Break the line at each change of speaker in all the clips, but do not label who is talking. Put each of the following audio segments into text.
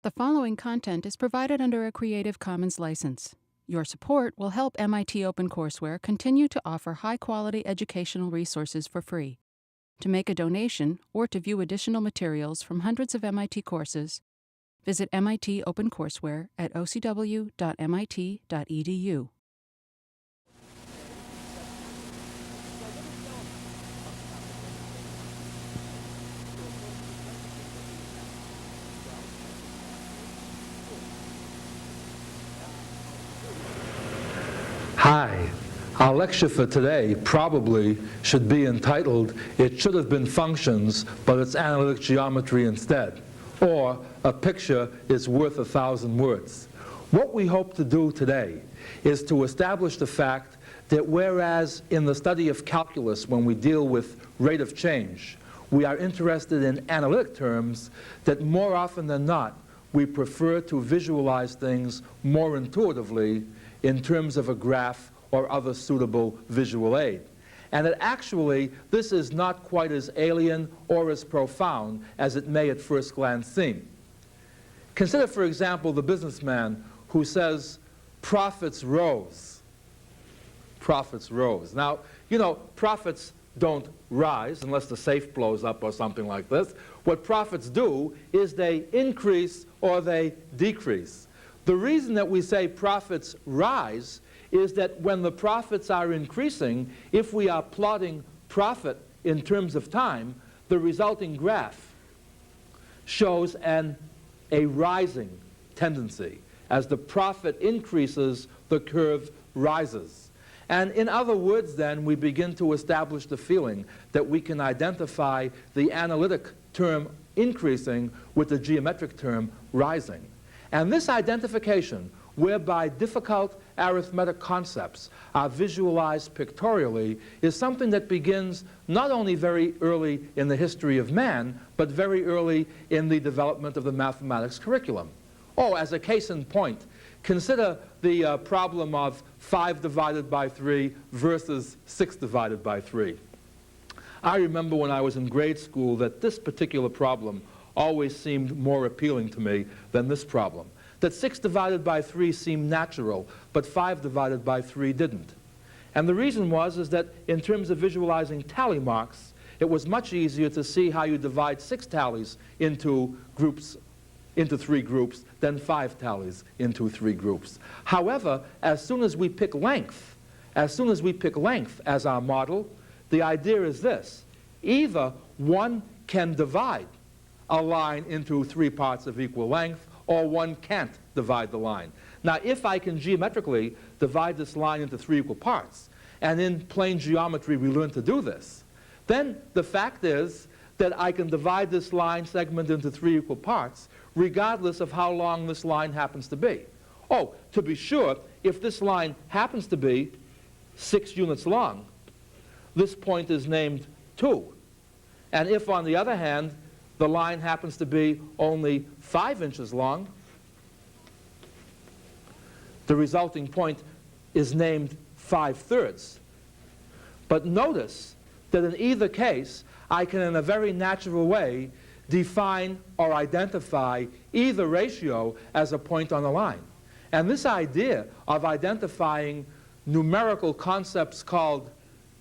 The following content is provided under a Creative Commons license. Your support will help MIT OpenCourseware continue to offer high-quality educational resources for free. To make a donation or to view additional materials from hundreds of MIT courses, visit MIT OpenCourseware at ocw.mit.edu.
Hi. Our lecture for today probably should be entitled, "It Should Have Been Functions, but It's Analytic Geometry Instead," or "A Picture is Worth 1,000 Words." What we hope to do today is to establish the fact that whereas in the study of calculus, when we deal with rate of change, we are interested in analytic terms, that more often than not, we prefer to visualize things more intuitively in terms of a graph or other suitable visual aid. And that actually, this is not quite as alien or as profound as it may at first glance seem. Consider, for example, the businessman who says, "Profits rose." Profits rose. Now, you know, profits don't rise unless the safe blows up or something like this. What profits do is they increase or they decrease. The reason that we say profits rise is that when the profits are increasing, if we are plotting profit in terms of time, the resulting graph shows a rising tendency. As the profit increases, the curve rises. And in other words, then, we begin to establish the feeling that we can identify the analytic term increasing with the geometric term rising. And this identification, whereby difficult arithmetic concepts are visualized pictorially, is something that begins not only very early in the history of man, but very early in the development of the mathematics curriculum. Oh, as a case in point, consider the problem of 5 divided by 3 versus 6 divided by 3. I remember when I was in grade school that this particular problem always seemed more appealing to me than this problem. That 6 divided by 3 seemed natural, but 5 divided by 3 didn't. And the reason is that in terms of visualizing tally marks, it was much easier to see how you divide 6 tallies into 3 groups than 5 tallies into 3 groups. However, as soon as we pick length as our model, the idea is this: either one can divide a line into 3 parts of equal length, or one can't divide the line. Now, if I can geometrically divide this line into 3 equal parts, and in plane geometry we learn to do this, then the fact is that I can divide this line segment into 3 equal parts, regardless of how long this line happens to be. Oh, to be sure, if this line happens to be 6 units long, this point is named 2. And if, on the other hand, the line happens to be only 5 inches long, the resulting point is named 5/3. But notice that in either case, I can, in a very natural way, define or identify either ratio as a point on the line. And this idea of identifying numerical concepts called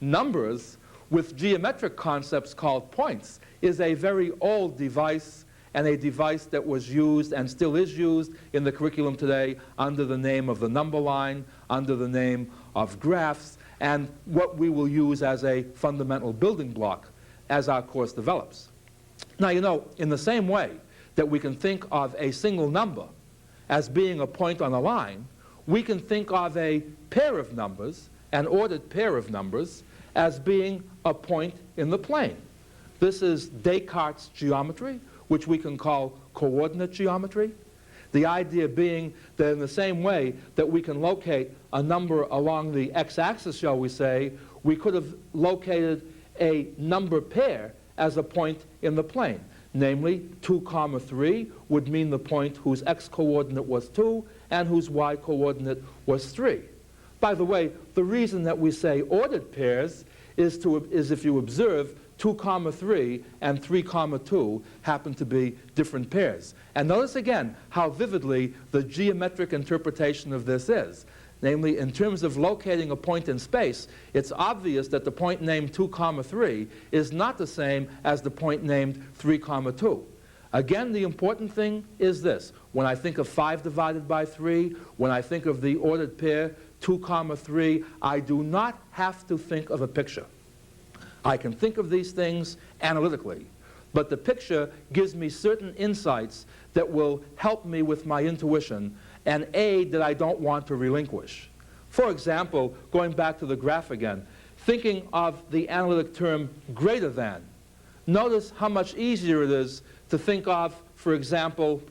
numbers with geometric concepts called points is a very old device, and a device that was used and still is used in the curriculum today under the name of the number line, under the name of graphs, and what we will use as a fundamental building block as our course develops. Now, you know, in the same way that we can think of a single number as being a point on a line, we can think of a pair of numbers, an ordered pair of numbers, as being a point in the plane. This is Descartes' geometry, which we can call coordinate geometry. The idea being that in the same way that we can locate a number along the x-axis, shall we say, we could have located a number pair as a point in the plane. Namely, 2, 3 would mean the point whose x-coordinate was 2 and whose y-coordinate was 3. By the way, the reason that we say ordered pairs is if you observe 2, 3 and 3, 2 happen to be different pairs. And notice again how vividly the geometric interpretation of this is. Namely, in terms of locating a point in space, it's obvious that the point named 2, 3 is not the same as the point named 3, 2. Again, the important thing is this. When I think of 5 divided by 3, when I think of the ordered pair 2, 3, I do not have to think of a picture. I can think of these things analytically, but the picture gives me certain insights that will help me with my intuition and aid that I don't want to relinquish. For example, going back to the graph again, thinking of the analytic term greater than, notice how much easier it is to think of, for example,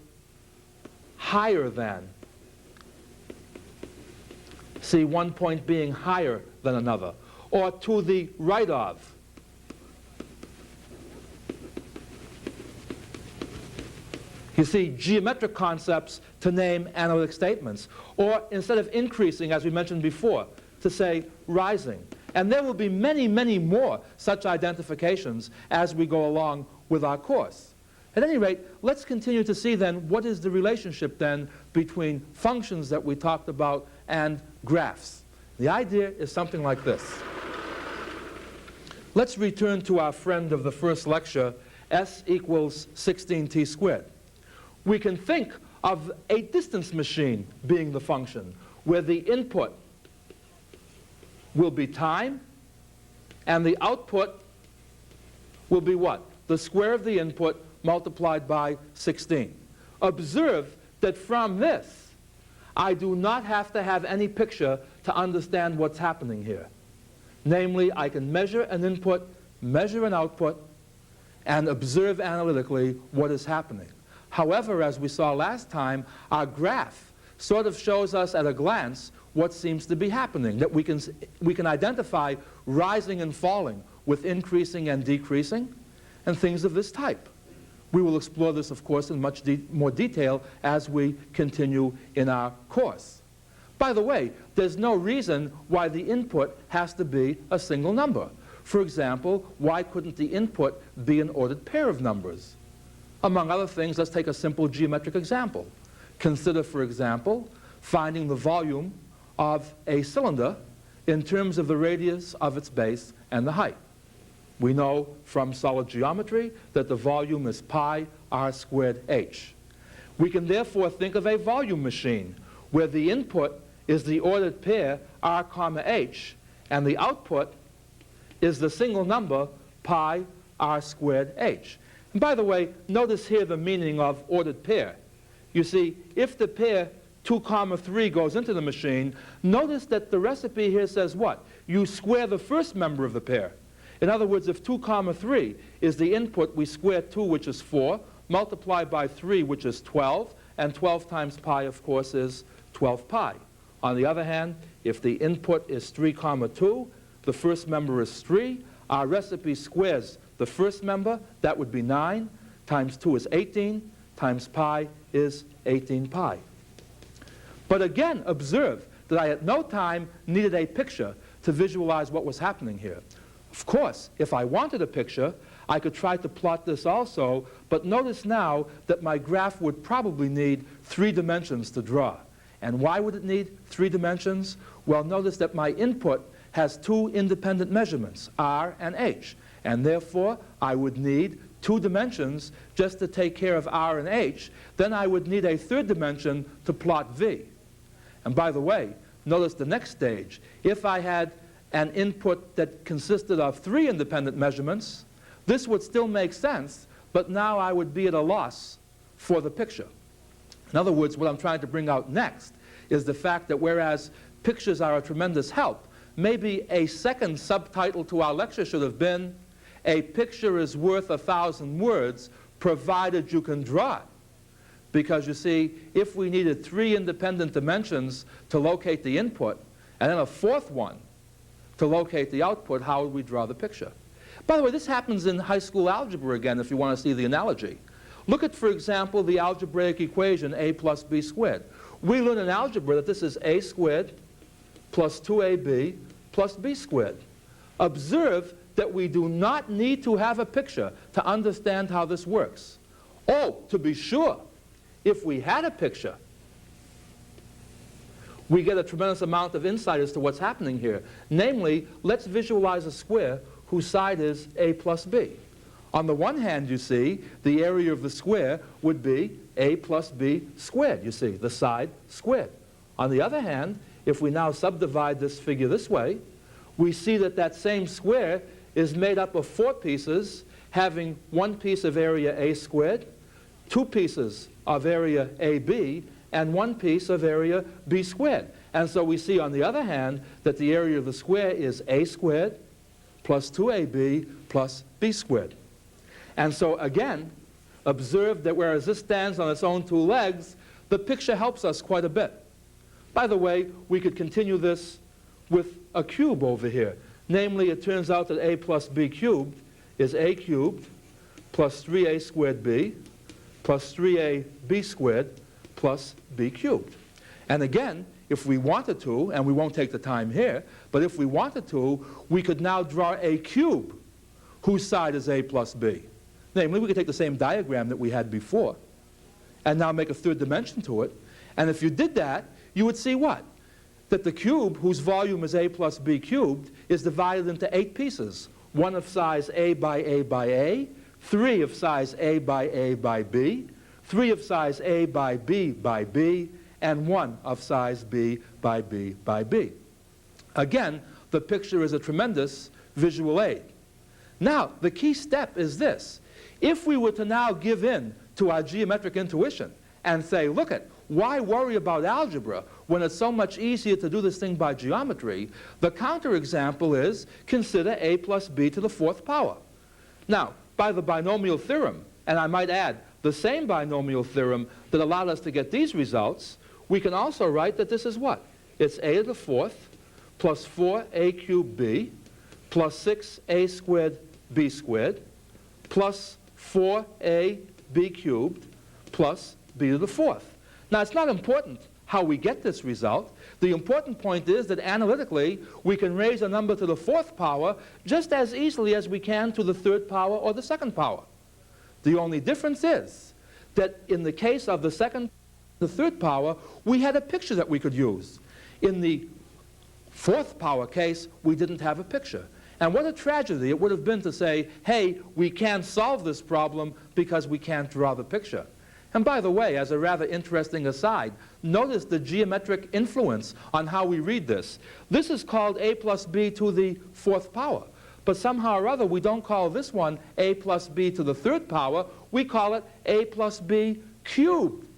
higher than. See one point being higher than another, or to the right of. You see geometric concepts to name analytic statements, or instead of increasing, as we mentioned before, to say rising. And there will be many, many more such identifications as we go along with our course. At any rate, let's continue to see then what is the relationship then between functions that we talked about and graphs. The idea is something like this. Let's return to our friend of the first lecture, s equals 16t squared. We can think of a distance machine being the function, where the input will be time, and the output will be what? The square of the input multiplied by 16. Observe that from this, I do not have to have any picture to understand what's happening here. Namely, I can measure an input, measure an output, and observe analytically what is happening. However, as we saw last time, our graph sort of shows us at a glance what seems to be happening, that we can identify rising and falling with increasing and decreasing, and things of this type. We will explore this, of course, in much more detail as we continue in our course. By the way, there's no reason why the input has to be a single number. For example, why couldn't the input be an ordered pair of numbers? Among other things, let's take a simple geometric example. Consider, for example, finding the volume of a cylinder in terms of the radius of its base and the height. We know from solid geometry that the volume is pi r squared h. We can therefore think of a volume machine where the input is the ordered pair r comma h, and the output is the single number pi r squared h. And by the way, notice here the meaning of ordered pair. You see, if the pair 2, 3 goes into the machine, notice that the recipe here says what? You square the first member of the pair. In other words, if 2, 3 is the input, we square 2, which is 4, multiply by 3, which is 12, and 12 times pi, of course, is 12 pi. On the other hand, if the input is 3, 2, the first member is 3, our recipe squares the first member, that would be 9, times 2 is 18, times pi is 18 pi. But again, observe that I at no time needed a picture to visualize what was happening here. Of course, if I wanted a picture, I could try to plot this also, but notice now that my graph would probably need 3 dimensions to draw. And why would it need 3 dimensions? Well, notice that my input has 2 independent measurements, r and h. And therefore, I would need 2 dimensions just to take care of r and h. Then I would need a 3rd dimension to plot v. And by the way, notice the next stage. If I had an input that consisted of 3 independent measurements, this would still make sense, but now I would be at a loss for the picture. In other words, what I'm trying to bring out next is the fact that whereas pictures are a tremendous help, maybe a second subtitle to our lecture should have been, a picture is worth 1,000 words, provided you can draw it. Because you see, if we needed 3 independent dimensions to locate the input, and then a 4th one to locate the output, how would we draw the picture? By the way, this happens in high school algebra again, if you want to see the analogy. Look at, for example, the algebraic equation a plus b squared. We learn in algebra that this is a squared plus 2ab plus b squared. Observe that we do not need to have a picture to understand how this works. Oh, to be sure, if we had a picture, we get a tremendous amount of insight as to what's happening here. Namely, let's visualize a square whose side is a plus b. On the one hand, you see, the area of the square would be a plus b squared, you see, the side squared. On the other hand, if we now subdivide this figure this way, we see that that same square is made up of 4 pieces, having one piece of area a squared, 2 pieces of area ab, and 1 piece of area b squared. And so we see, on the other hand, that the area of the square is a squared plus 2ab plus b squared. And so again, observe that whereas this stands on its own 2 legs, the picture helps us quite a bit. By the way, we could continue this with a cube over here. Namely, it turns out that a plus b cubed is a cubed plus 3a squared b plus 3ab squared plus b cubed. And again, if we wanted to, and we won't take the time here, but if we wanted to, we could now draw a cube whose side is a plus b. Namely, we could take the same diagram that we had before and now make a 3rd dimension to it. And if you did that, you would see what? That the cube, whose volume is a plus b cubed, is divided into 8 pieces. 1 of size a by a by a, 3 of size a by b, 3 of size a by b, and 1 of size b by b. Again, the picture is a tremendous visual aid. Now, the key step is this. If we were to now give in to our geometric intuition and say, look at, why worry about algebra when it's so much easier to do this thing by geometry? The counterexample is, consider a plus b to the 4th power. Now, by the binomial theorem, and I might add, the same binomial theorem that allowed us to get these results, we can also write that this is what? It's a to the 4th plus 4a cubed b plus 6a squared b squared plus 4a b cubed plus b to the 4th. Now, it's not important how we get this result. The important point is that analytically, we can raise a number to the 4th power just as easily as we can to the 3rd power or the 2nd power. The only difference is that in the case of the 2nd, the 3rd power, we had a picture that we could use. In the 4th power case, we didn't have a picture. And what a tragedy it would have been to say, hey, we can't solve this problem because we can't draw the picture. And by the way, as a rather interesting aside, notice the geometric influence on how we read this. This is called a plus b to the 4th power. But somehow or other, we don't call this one a plus b to the 3rd power. We call it a plus b cubed,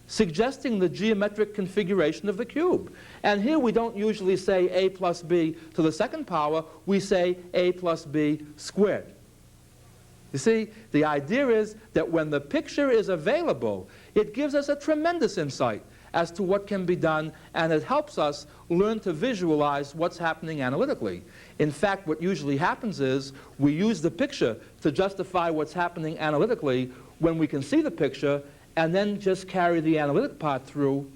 suggesting the geometric configuration of the cube. And here we don't usually say a plus b to the 2nd power. We say a plus b squared. You see, the idea is that when the picture is available, it gives us a tremendous insight as to what can be done, and it helps us learn to visualize what's happening analytically. In fact, what usually happens is we use the picture to justify what's happening analytically when we can see the picture, and then just carry the analytic part through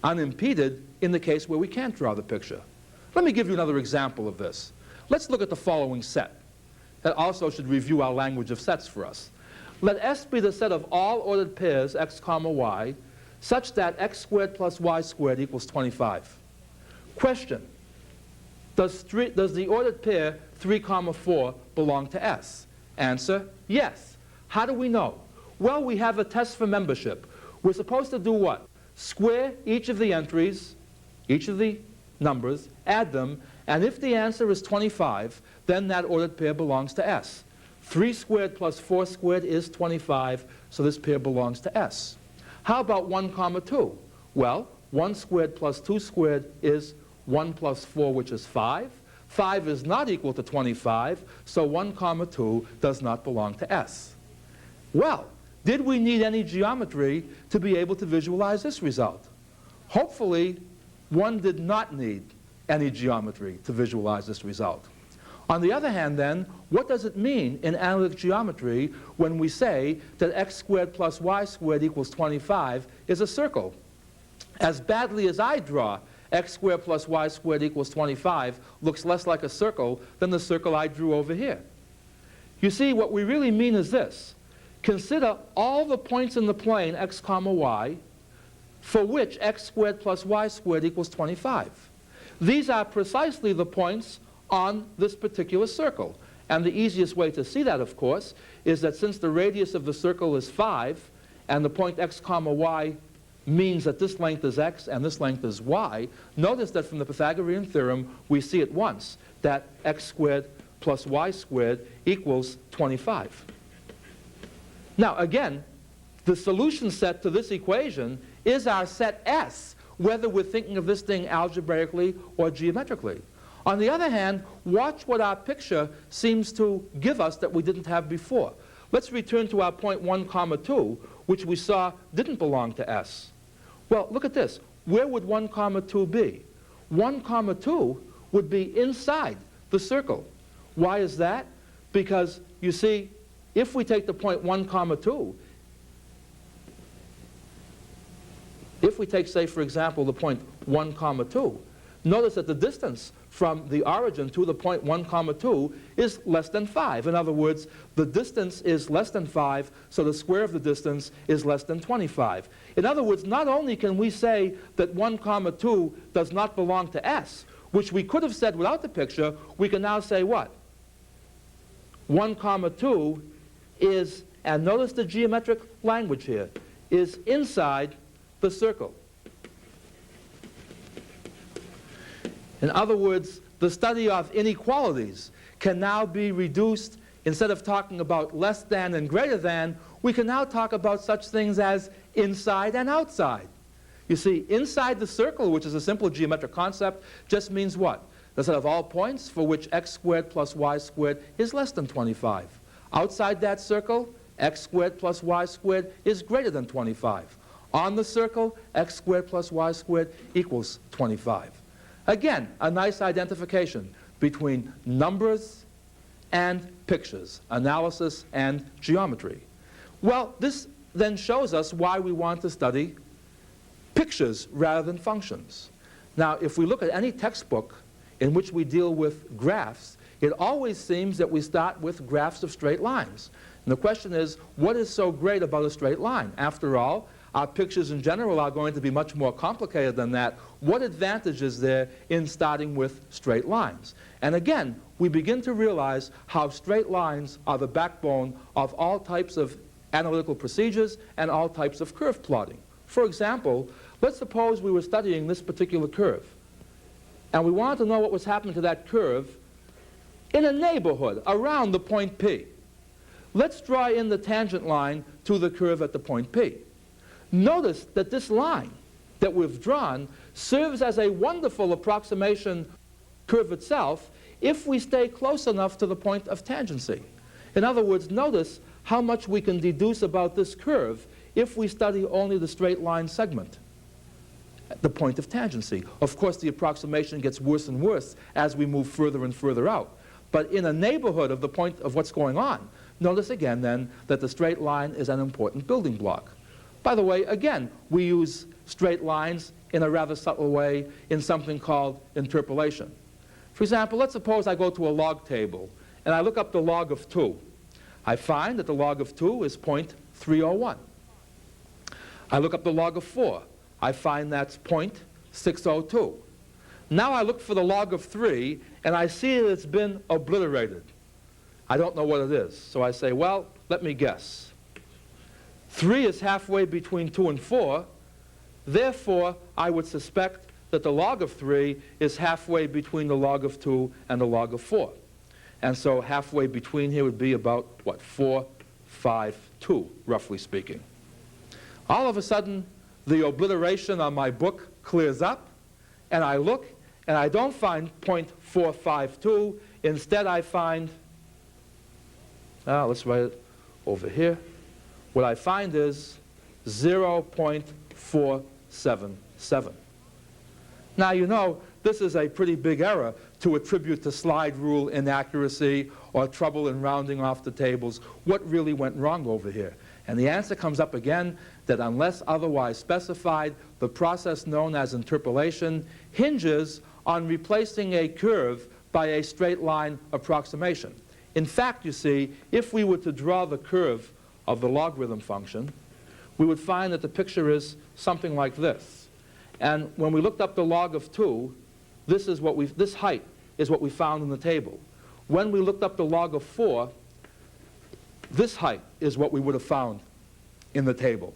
unimpeded in the case where we can't draw the picture. Let me give you another example of this. Let's look at the following set. That also should review our language of sets for us. Let S be the set of all ordered pairs x comma y such that x squared plus y squared equals 25. Question: does the ordered pair 3 comma 4 belong to S? Answer: yes. How do we know? Well, we have a test for membership. We're supposed to do what? Square each of the entries, each of the numbers, add them, and if the answer is 25, then that ordered pair belongs to S. 3 squared plus 4 squared is 25, so this pair belongs to S. How about 1 comma 2? Well, 1 squared plus 2 squared is 1 plus 4, which is 5. 5 is not equal to 25, so 1 comma 2 does not belong to S. Well, did we need any geometry to be able to visualize this result? Hopefully, one did not need any geometry to visualize this result. On the other hand, then, what does it mean in analytic geometry when we say that x squared plus y squared equals 25 is a circle? As badly as I draw x squared plus y squared equals 25 looks less like a circle than the circle I drew over here. You see, what we really mean is this. Consider all the points in the plane x comma y for which x squared plus y squared equals 25. These are precisely the points on this particular circle. And the easiest way to see that, of course, is that since the radius of the circle is 5, and the point x comma y means that this length is x and this length is y, notice that from the Pythagorean theorem we see at once that x squared plus y squared equals 25. Now again, the solution set to this equation is our set S, whether we're thinking of this thing algebraically or geometrically. On the other hand, watch what our picture seems to give us that we didn't have before. Let's return to our point 1 comma 2, which we saw didn't belong to S. Well, look at this. Where would 1 comma 2 be? 1 comma 2 would be inside the circle. Why is that? Because, you see, if we take the point 1 comma 2, if we take, say, for example, the point 1 comma 2, notice that the distance from the origin to the point 1 comma 2 is less than 5. In other words, the distance is less than 5, so the square of the distance is less than 25. In other words, not only can we say that 1 comma 2 does not belong to S, which we could have said without the picture, we can now say what? 1 comma 2 is, and notice the geometric language here, is inside the circle. In other words, the study of inequalities can now be reduced, instead of talking about less than and greater than, we can now talk about such things as inside and outside. You see, inside the circle, which is a simple geometric concept, just means what? The set of all points for which x squared plus y squared is less than 25. Outside that circle, x squared plus y squared is greater than 25. On the circle, x squared plus y squared equals 25. Again, a nice identification between numbers and pictures, analysis and geometry. Well, this then shows us why we want to study pictures rather than functions. Now, if we look at any textbook in which we deal with graphs, it always seems that we start with graphs of straight lines. And the question is, what is so great about a straight line? After all, our pictures in general are going to be much more complicated than that. What advantage is there in starting with straight lines? And again, we begin to realize how straight lines are the backbone of all types of analytical procedures and all types of curve plotting. For example, let's suppose we were studying this particular curve, and we wanted to know what was happening to that curve in a neighborhood around the point P. Let's draw in the tangent line to the curve at the point P. Notice that this line that we've drawn serves as a wonderful approximation curve itself if we stay close enough to the point of tangency. In other words, notice how much we can deduce about this curve if we study only the straight line segment at the point of tangency. Of course, the approximation gets worse and worse as we move further and further out. But in a neighborhood of the point of what's going on, notice again then that the straight line is an important building block. By the way, again, we use straight lines in a rather subtle way in something called interpolation. For example, let's suppose I go to a log table and I look up the log of 2. I find that the log of 2 is 0.301. I look up the log of 4. I find that's 0.602. Now I look for the log of 3 and I see that it's been obliterated. I don't know what it is, so I say, well, let me guess. 3 is halfway between 2 and 4. Therefore, I would suspect that the log of 3 is halfway between the log of 2 and the log of 4. And so halfway between here would be about, what, 4, 5, 2, roughly speaking. All of a sudden, the obliteration on my book clears up, and I look, and I don't find 0.452. Instead, I find, let's write it over here. What I find is 0.477. Now, you know, this is a pretty big error to attribute to slide rule inaccuracy or trouble in rounding off the tables. What really went wrong over here? And the answer comes up again that unless otherwise specified, the process known as interpolation hinges on replacing a curve by a straight line approximation. In fact, you see, if we were to draw the curve of the logarithm function, we would find that the picture is something like this. And when we looked up the log of 2, this height is what we found in the table. When we looked up the log of 4, this height is what we would have found in the table.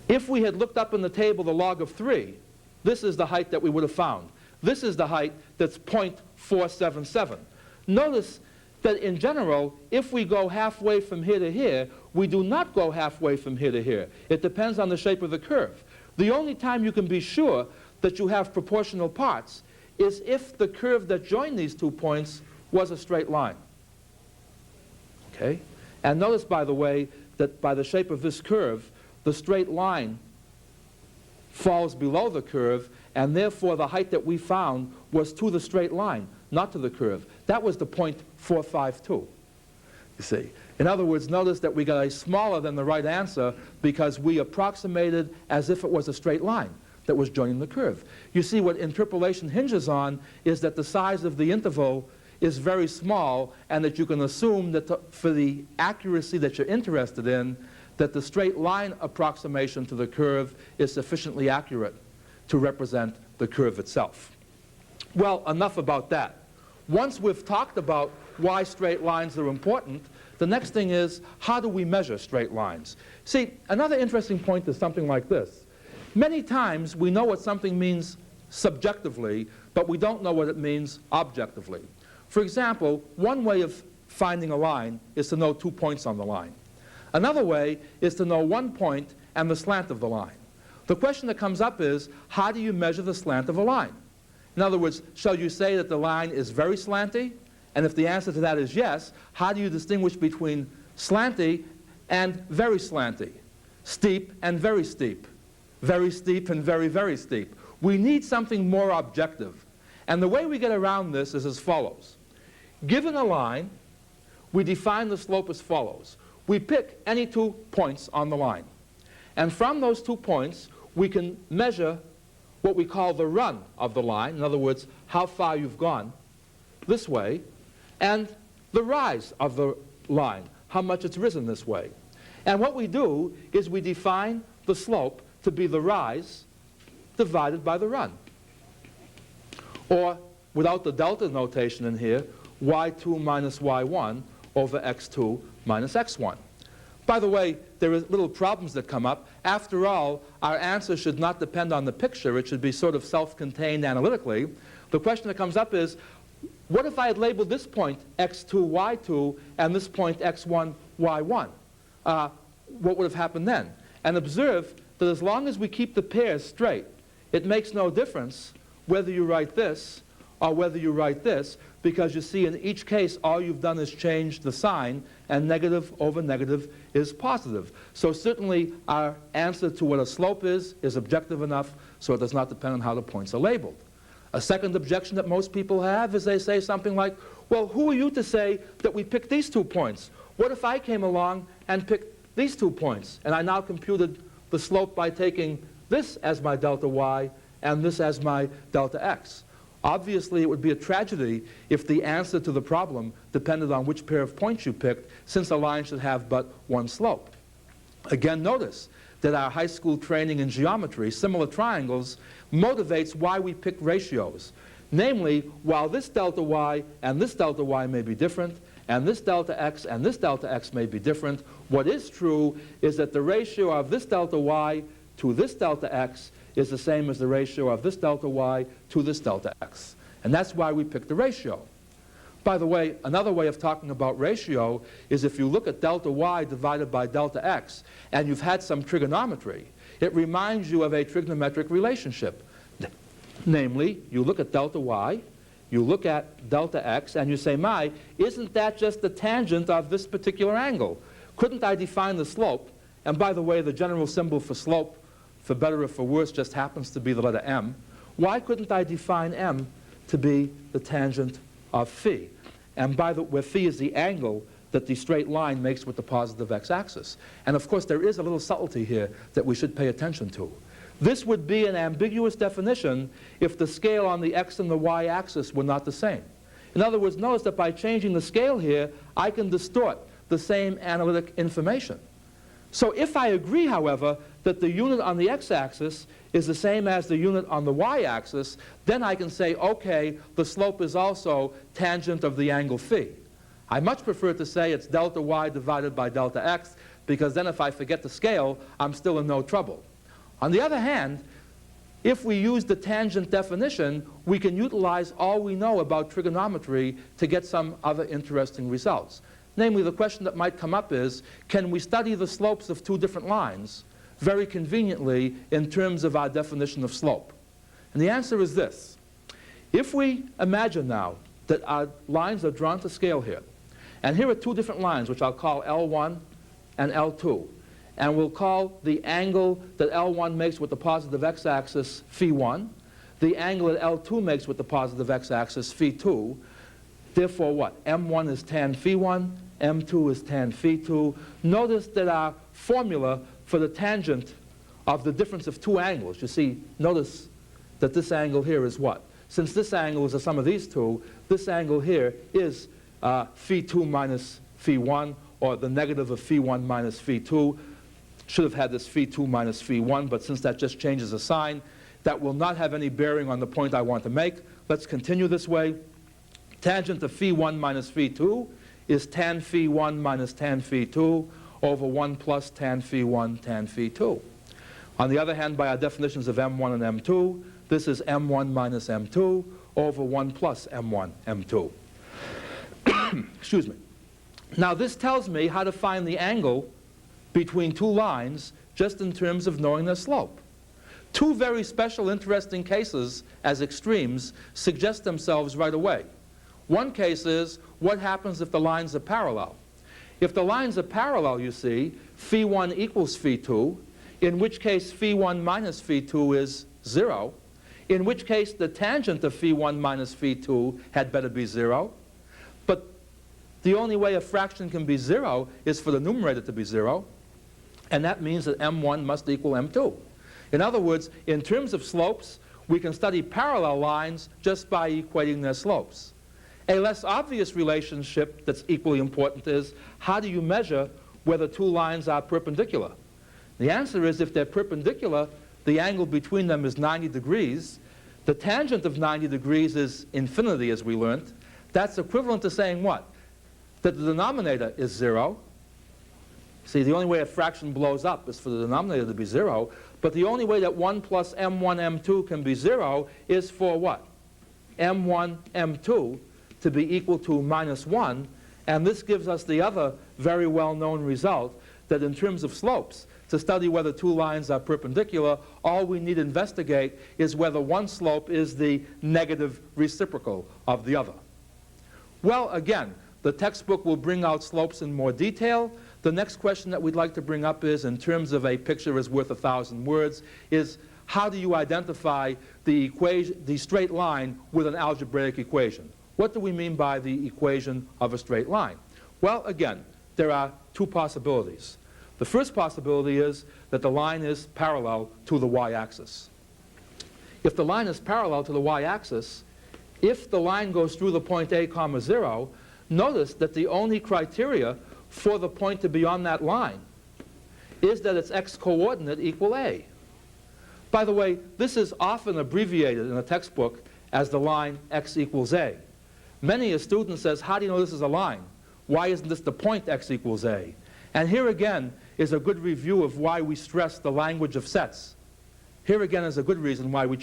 If we had looked up in the table the log of 3, this is the height that we would have found. This is the height that's 0.477. Notice that in general, if we go halfway from here to here, we do not go halfway from here to here. It depends on the shape of the curve. The only time you can be sure that you have proportional parts is if the curve that joined these 2 points was a straight line. Okay? And notice, by the way, that by the shape of this curve, the straight line falls below the curve, and therefore the height that we found was to the straight line, not to the curve. That was the 0.452, you see. In other words, notice that we got a smaller than the right answer because we approximated as if it was a straight line that was joining the curve. You see, what interpolation hinges on is that the size of the interval is very small, and that you can assume that for the accuracy that you're interested in, that the straight line approximation to the curve is sufficiently accurate to represent the curve itself. Well, enough about that. Once we've talked about why straight lines are important, the next thing is, how do we measure straight lines? See, another interesting point is something like this. Many times we know what something means subjectively, but we don't know what it means objectively. For example, one way of finding a line is to know 2 points on the line. Another way is to know 1 point and the slant of the line. The question that comes up is, how do you measure the slant of a line? In other words, shall you say that the line is very slanty? And if the answer to that is yes, how do you distinguish between slanty and very slanty, steep and very steep and very, very steep? We need something more objective. And the way we get around this is as follows. Given a line, we define the slope as follows. We pick any 2 points on the line. And from those 2 points, we can measure what we call the run of the line. In other words, how far you've gone this way, and the rise of the line, how much it's risen this way. And what we do is we define the slope to be the rise divided by the run. Or, without the delta notation in here, y2 minus y1 over x2 minus x1. By the way, there are little problems that come up. After all, our answer should not depend on the picture. It should be sort of self-contained analytically. The question that comes up is, what if I had labeled this point x2, y2, and this point x1, y1? What would have happened then? And observe that as long as we keep the pairs straight, it makes no difference whether you write this or whether you write this, because you see in each case all you've done is change the sign, and negative over negative is positive. So certainly our answer to what a slope is objective enough so it does not depend on how the points are labeled. A second objection that most people have is they say something like, well, who are you to say that we picked these 2 points? What if I came along and picked these 2 points, and I now computed the slope by taking this as my delta y and this as my delta x? Obviously, it would be a tragedy if the answer to the problem depended on which pair of points you picked, since a line should have but 1 slope. Again, notice that our high school training in geometry, similar triangles, motivates why we pick ratios. Namely, while this delta y and this delta y may be different, and this delta x and this delta x may be different, what is true is that the ratio of this delta y to this delta x is the same as the ratio of this delta y to this delta x. And that's why we picked the ratio. By the way, another way of talking about ratio is if you look at delta y divided by delta x, and you've had some trigonometry, it reminds you of a trigonometric relationship. Namely, you look at delta y, you look at delta x, and you say, my, isn't that just the tangent of this particular angle? Couldn't I define the slope? And by the way, the general symbol for slope, for better or for worse, just happens to be the letter m. Why couldn't I define m to be the tangent of phi? And where phi is the angle that the straight line makes with the positive x-axis. And of course, there is a little subtlety here that we should pay attention to. This would be an ambiguous definition if the scale on the x and the y-axis were not the same. In other words, notice that by changing the scale here, I can distort the same analytic information. So if I agree, however, that the unit on the x-axis is the same as the unit on the y-axis, then I can say, okay, the slope is also tangent of the angle phi. I much prefer to say it's delta y divided by delta x, because then if I forget the scale, I'm still in no trouble. On the other hand, if we use the tangent definition, we can utilize all we know about trigonometry to get some other interesting results. Namely, the question that might come up is, can we study the slopes of two different lines very conveniently in terms of our definition of slope? And the answer is this. If we imagine now that our lines are drawn to scale here, and here are two different lines, which I'll call L1 and L2, and we'll call the angle that L1 makes with the positive x-axis phi1, the angle that L2 makes with the positive x-axis phi2. Therefore, what? M1 is tan phi1, M2 is tan phi2. Notice that our formula for the tangent of the difference of two angles, you see, notice that this angle here is what? Since this angle is the sum of these two, this angle here is phi2 minus phi1, or the negative of phi1 minus phi2. Should have had this phi2 minus phi1, but since that just changes the sign, that will not have any bearing on the point I want to make. Let's continue this way. Tangent of phi1 minus phi2 is tan phi1 minus tan phi2 over 1 plus tan phi1 tan phi2. On the other hand, by our definitions of m1 and m2, this is m1 minus m2 over 1 plus m1 m2. Excuse me. Now this tells me how to find the angle between two lines just in terms of knowing their slope. Two very special interesting cases as extremes suggest themselves right away. One case is, what happens if the lines are parallel? If the lines are parallel, you see, phi1 equals phi2, in which case phi1 minus phi2 is 0, in which case the tangent of phi1 minus phi2 had better be 0. But the only way a fraction can be 0 is for the numerator to be 0, and that means that m1 must equal m2. In other words, in terms of slopes, we can study parallel lines just by equating their slopes. A less obvious relationship that's equally important is, how do you measure whether two lines are perpendicular? The answer is, if they're perpendicular, the angle between them is 90 degrees. The tangent of 90 degrees is infinity, as we learned. That's equivalent to saying what? That the denominator is 0. See, the only way a fraction blows up is for the denominator to be 0. But the only way that 1 plus m1, m2 can be 0 is for what? m1, m2 to be equal to minus 1. And this gives us the other very well-known result, that in terms of slopes, to study whether two lines are perpendicular, all we need to investigate is whether one slope is the negative reciprocal of the other. Well, again, the textbook will bring out slopes in more detail. The next question that we'd like to bring up is, in terms of a picture is worth 1,000 words, is how do you identify the straight line with an algebraic equation? What do we mean by the equation of a straight line? Well, again, there are two possibilities. The first possibility is that the line is parallel to the y-axis. If the line is parallel to the y-axis, if the line goes through the point a comma 0, notice that the only criteria for the point to be on that line is that its x-coordinate equal a. By the way, this is often abbreviated in a textbook as the line x equals a. Many a student says, how do you know this is a line? Why isn't this the point x equals a? And here again is a good review of why we stress the language of sets. Here again is a good reason why we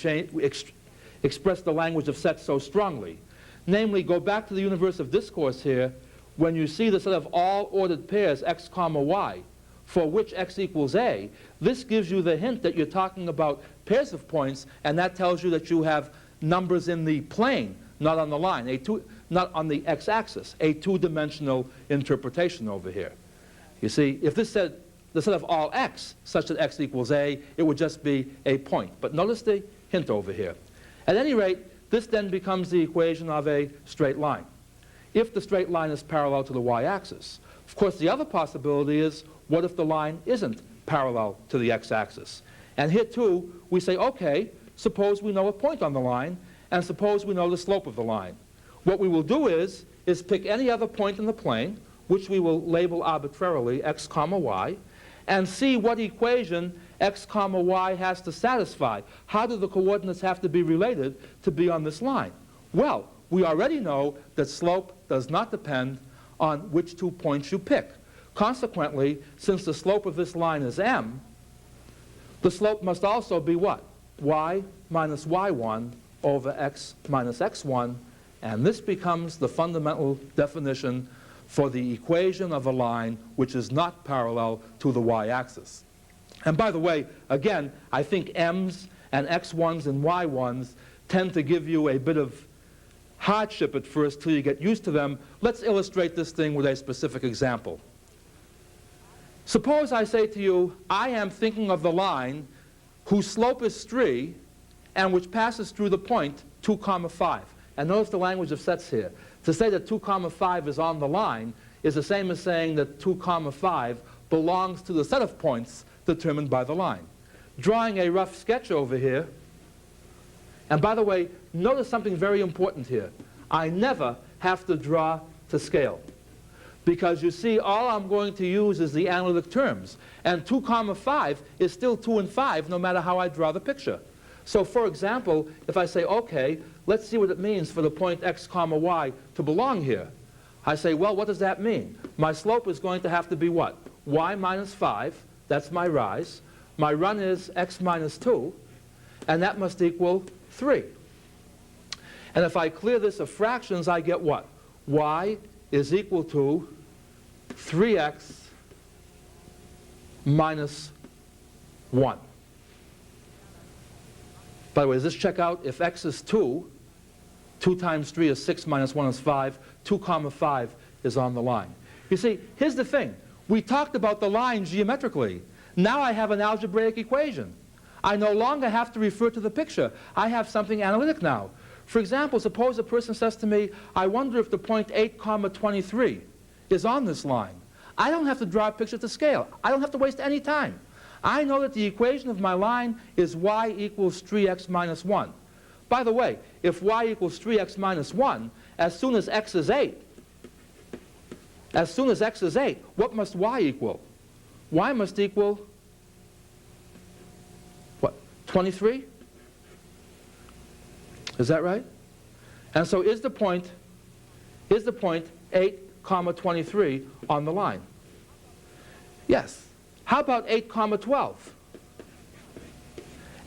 express the language of sets so strongly. Namely, go back to the universe of discourse here. When you see the set of all ordered pairs x comma y, for which x equals a, this gives you the hint that you're talking about pairs of points, and that tells you that you have numbers in the plane, not on the line, not on the x-axis, a two-dimensional interpretation over here. You see, if this said the set of all x, such that x equals a, it would just be a point. But notice the hint over here. At any rate, this then becomes the equation of a straight line. if the straight line is parallel to the y-axis. Of course, the other possibility is, what if the line isn't parallel to the x-axis? And here too, we say, okay, suppose we know a point on the line, and suppose we know the slope of the line. What we will do is pick any other point in the plane, which we will label arbitrarily x comma y, and see what equation x comma y has to satisfy. How do the coordinates have to be related to be on this line? Well, we already know that slope does not depend on which 2 points you pick. Consequently, since the slope of this line is m, the slope must also be what? Y minus y1 over x minus x1, and this becomes the fundamental definition for the equation of a line which is not parallel to the y-axis. And by the way, again, I think m's and x1s and y1s tend to give you a bit of hardship at first till you get used to them. Let's illustrate this thing with a specific example. Suppose I say to you, I am thinking of the line whose slope is 3 and which passes through the point 2 comma 5. And notice the language of sets here. To say that 2 comma 5 is on the line is the same as saying that 2 comma 5 belongs to the set of points determined by the line. Drawing a rough sketch over here, and by the way, notice something very important here. I never have to draw to scale, because you see, all I'm going to use is the analytic terms, and 2 comma 5 is still 2 and 5 no matter how I draw the picture. So for example, if I say, okay, let's see what it means for the point x comma y to belong here. I say, well, what does that mean? My slope is going to have to be what? Y minus 5, that's my rise. My run is x minus 2, and that must equal 3. And if I clear this of fractions, I get what? Y is equal to 3x minus 1. By the way, does this check out? If x is 2, 2 times 3 is 6 minus 1 is 5, 2 comma 5 is on the line. You see, here's the thing. We talked about the line geometrically. Now I have an algebraic equation. I no longer have to refer to the picture. I have something analytic now. For example, suppose a person says to me, I wonder if the point 8 comma 23 is on this line. I don't have to draw a picture to scale. I don't have to waste any time. I know that the equation of my line is y equals 3x minus 1. By the way, if y equals 3x minus 1, as soon as x is 8, what must y equal? Y must equal, what, 23? Is that right? And so is the point 8 comma 23 on the line? Yes. How about 8 comma 12?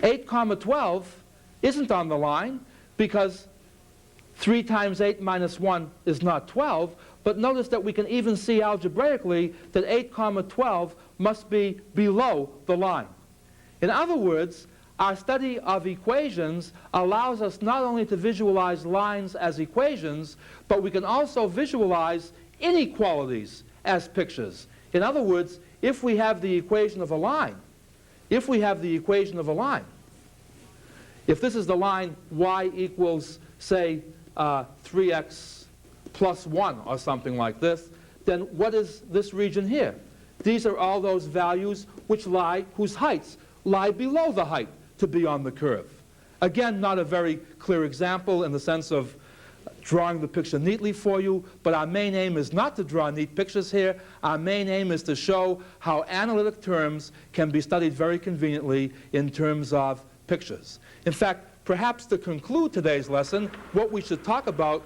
8 comma 12 isn't on the line because 3 times 8 minus 1 is not 12, but notice that we can even see algebraically that 8 comma 12 must be below the line. In other words, our study of equations allows us not only to visualize lines as equations, but we can also visualize inequalities as pictures. In other words, if we have the equation of a line, if this is the line y equals, say, 3x plus 1 or something like this, then what is this region here? These are all those values whose heights lie below the height to be on the curve. Again, not a very clear example in the sense of drawing the picture neatly for you, but our main aim is not to draw neat pictures here. Our main aim is to show how analytic terms can be studied very conveniently in terms of pictures. In fact, perhaps to conclude today's lesson, what we should talk about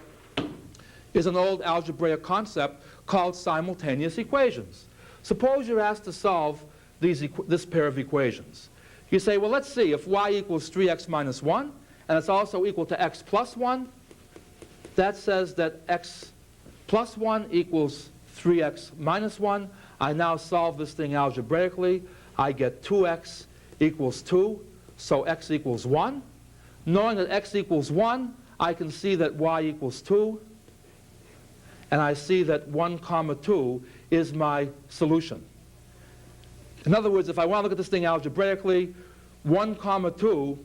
is an old algebraic concept called simultaneous equations. Suppose you're asked to solve this pair of equations. You say, well, let's see, if y equals 3x minus 1, and it's also equal to x plus 1, that says that x plus 1 equals 3x minus 1. I now solve this thing algebraically. I get 2x equals 2, so x equals 1. Knowing that x equals 1, I can see that y equals 2, and I see that 1 comma 2 is my solution. In other words, if I want to look at this thing algebraically, 1 comma 2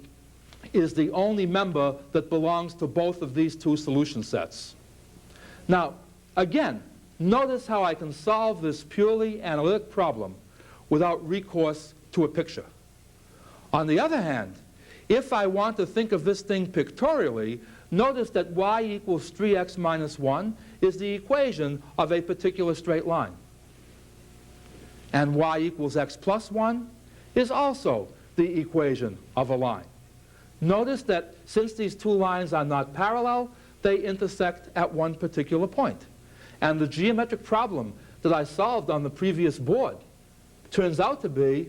is the only member that belongs to both of these two solution sets. Now, Again, notice how I can solve this purely analytic problem without recourse to a picture. On the other hand, if I want to think of this thing pictorially, notice that y equals 3x minus 1 is the equation of a particular straight line. And y equals x plus 1 is also the equation of a line. Notice that since these two lines are not parallel, they intersect at one particular point. And the geometric problem that I solved on the previous board turns out to be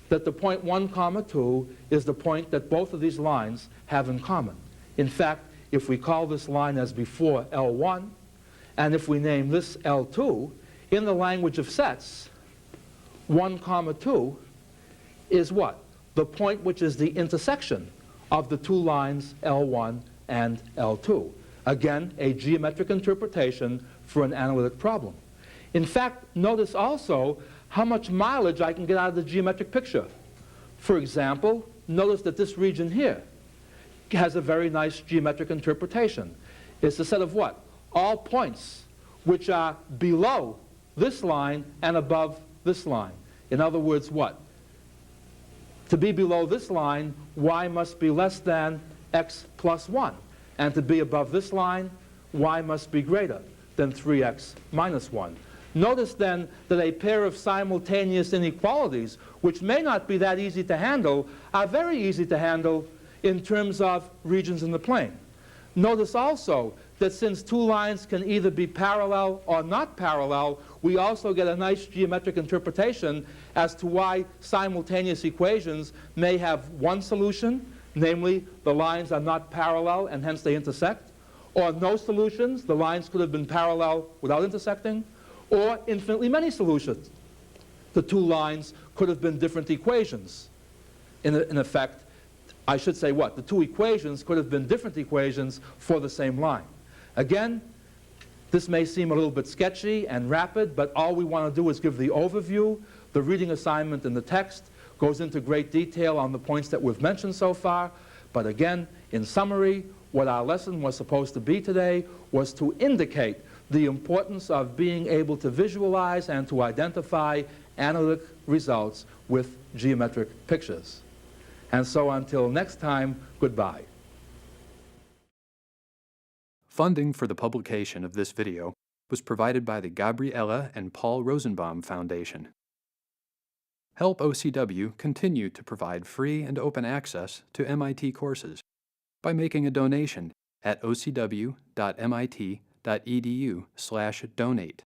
that the point 1, 2 is the point that both of these lines have in common. In fact, if we call this line as before L1, and if we name this L2, in the language of sets, 1, 2 is what? The point which is the intersection of the two lines L1 and L2. Again, a geometric interpretation for an analytic problem. In fact, notice also how much mileage I can get out of the geometric picture. For example, notice that this region here has a very nice geometric interpretation. It's a set of what? All points which are below this line and above this line. In other words, what? To be below this line, y must be less than x plus 1. And to be above this line, y must be greater than 3x minus 1. Notice then that a pair of simultaneous inequalities, which may not be that easy to handle, are very easy to handle in terms of regions in the plane. Notice also that since two lines can either be parallel or not parallel, we also get a nice geometric interpretation as to why simultaneous equations may have one solution, namely the lines are not parallel and hence they intersect, or no solutions, the lines could have been parallel without intersecting, or infinitely many solutions. The two lines could have been different equations. In effect, I should say what? The two equations could have been different equations for the same line. Again, this may seem a little bit sketchy and rapid, but all we want to do is give the overview. The reading assignment in the text goes into great detail on the points that we've mentioned so far. But again, in summary, what our lesson was supposed to be today was to indicate the importance of being able to visualize and to identify analytic results with geometric pictures. And so until next time, goodbye.
Funding for the publication of this video was provided by the Gabriella and Paul Rosenbaum Foundation. Help OCW continue to provide free and open access to MIT courses by making a donation at ocw.mit.edu/donate.